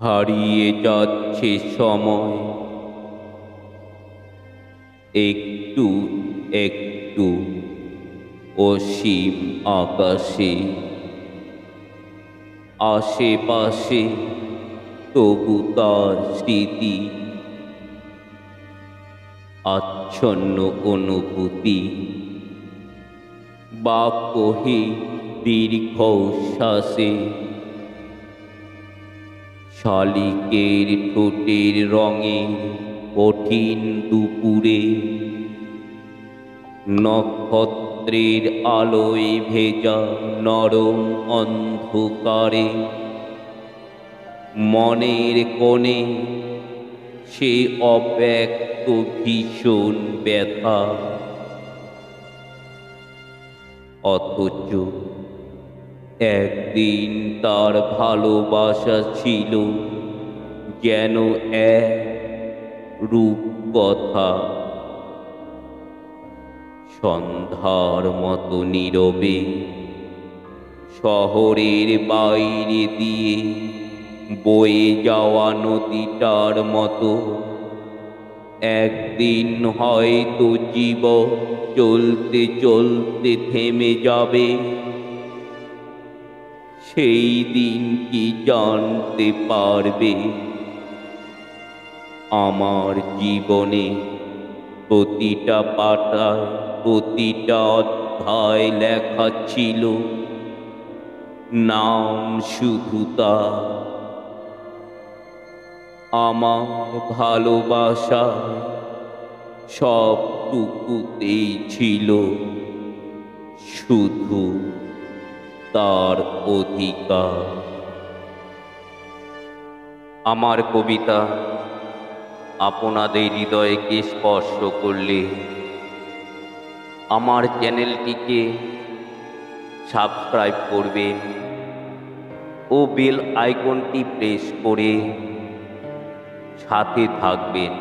হারিয়ে যাচ্ছে সময় একটু একটু অসীম আকাশে, আশেপাশে তবু তার স্মৃতি, আচ্ছন্ন অনুভূতি, বাক্যহীন দীর্ঘশ্বাসে, শালিকের ঠোঁটের রঙে কঠিন দুপুরে, নক্ষত্রের আলোয় ভেজা নরম অন্ধকারে, মনের কোণে সে অব্যক্ত ভীষণ ব্যথা। অথচ একদিন তার ভালোবাসা ছিল যেন এক রূপকথা, সন্ধ্যার মতো নীরবে শহরের বাইরে দিয়ে বয়ে যাওয়া নদীটার মতো। একদিন হয়তো জীবন চলতে চলতে থেমে যাবে, সেই দিন কি জানতে পারবে? আমার জীবনে প্রতিটা পাতায় প্রতিটা অধ্যায় লেখা ছিল নাম শুধু তার। আমার ভালোবাসা সবটুকুতেই ছিল শুধু তার অধিকার। আমার কবিতা আপনাদের হৃদয়কে স্পর্শ করলে আমার চ্যানেলটিকে সাবস্ক্রাইব করবেন ও বেল আইকনটি প্রেস করে সাথে থাকবেন।